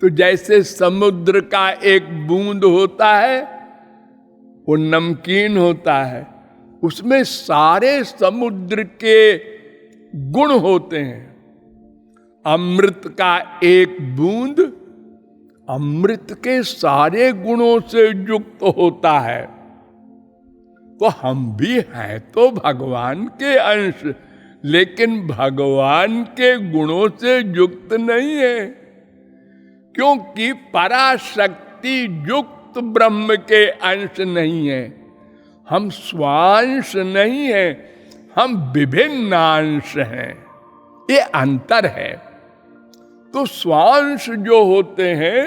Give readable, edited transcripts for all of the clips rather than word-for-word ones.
तो जैसे समुद्र का एक बूंद होता है, वो नमकीन होता है, उसमें सारे समुद्र के गुण होते हैं। अमृत का एक बूंद अमृत के सारे गुणों से युक्त होता है। तो हम भी हैं तो भगवान के अंश, लेकिन भगवान के गुणों से युक्त नहीं है, क्योंकि पराशक्ति युक्त ब्रह्म के अंश नहीं है। हम स्वांश नहीं है, हम विभिन्न अंश हैं, ये अंतर है। तो स्वांश जो होते हैं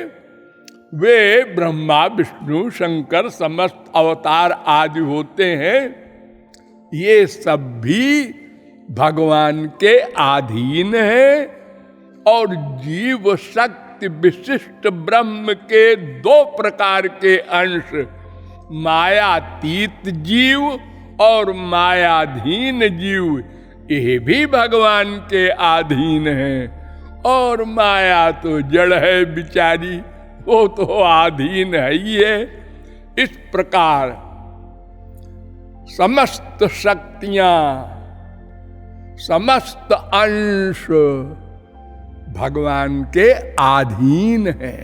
वे ब्रह्मा विष्णु शंकर समस्त अवतार आदि होते हैं, ये सब भी भगवान के अधीन है। और जीव शक्ति विशिष्ट ब्रह्म के दो प्रकार के अंश, मायातीत जीव और मायाधीन जीव, ये भी भगवान के अधीन है। और माया तो जड़ है बिचारी, वो तो अधीन है ही है। इस प्रकार समस्त शक्तियां, समस्त अंश भगवान के अधीन है।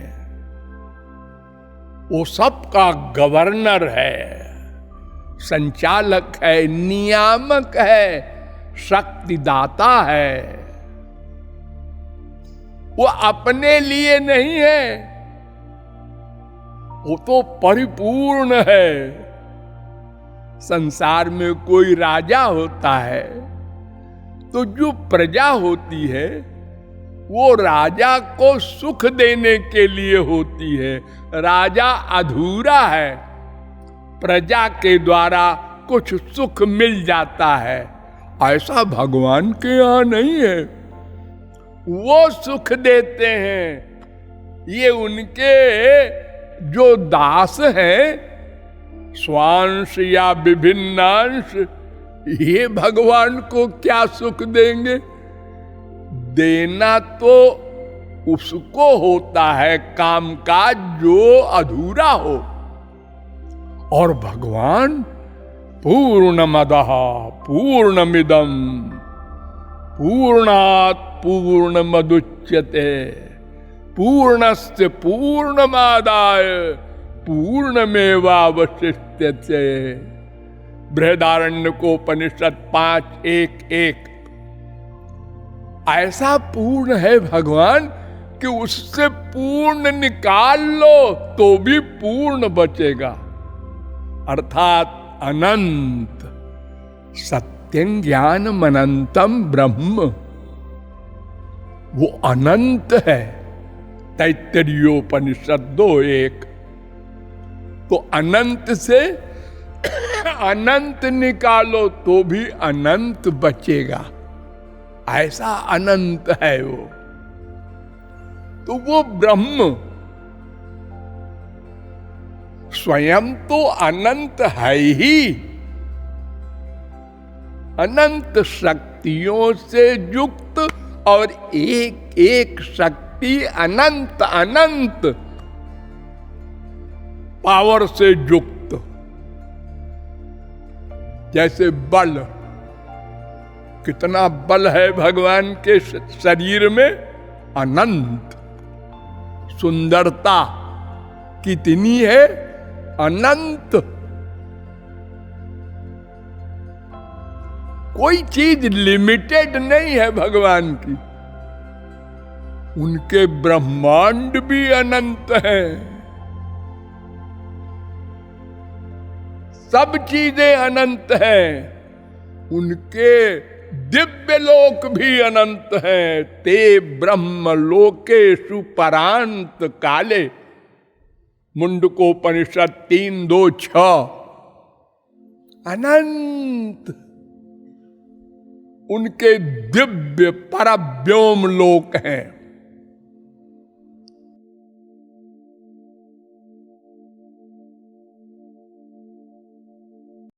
वो सबका गवर्नर है, संचालक है, नियामक है, शक्तिदाता है। वो अपने लिए नहीं है, वो तो परिपूर्ण है। संसार में कोई राजा होता है तो जो प्रजा होती है वो राजा को सुख देने के लिए होती है। राजा अधूरा है, प्रजा के द्वारा कुछ सुख मिल जाता है। ऐसा भगवान के यहाँ नहीं है, वो सुख देते हैं। ये उनके जो दास हैं, स्वांश या विभिन्नांश, ये भगवान को क्या सुख देंगे? देना तो उसको होता है कामकाज जो अधूरा हो। और भगवान पूर्णमदः पूर्णमिदं पूर्णात् पूर्णमदुच्यते पूर्णस्य पूर्णमादाय पूर्णमेवावशिष्यते। बृहदारण्यकोपनिषद 5:1-1। ऐसा पूर्ण है भगवान कि उससे पूर्ण निकाल लो तो भी पूर्ण बचेगा, अर्थात अनंत। सत्यं ज्ञानम् अनंतम ब्रह्म, वो अनंत है। तैत्तरीयोपनिषद 2:1। तो अनंत से अनंत निकालो तो भी अनंत बचेगा, ऐसा अनंत है वो। तो वो ब्रह्म स्वयं तो अनंत है ही, अनंत शक्तियों से युक्त, और एक एक शक्ति अनंत अनंत पावर से युक्त। जैसे बल, कितना बल है भगवान के शरीर में, अनंत। सुंदरता कितनी है, अनंत। कोई चीज लिमिटेड नहीं है भगवान की। उनके ब्रह्मांड भी अनंत हैं, सब चीजें अनंत हैं। उनके दिव्य लोक भी अनंत हैं। ते ब्रह्म लोकेषु परांत काले, मुंडकोपनिषद 3:2-6। अनंत उनके दिव्य परव्योम लोक हैं।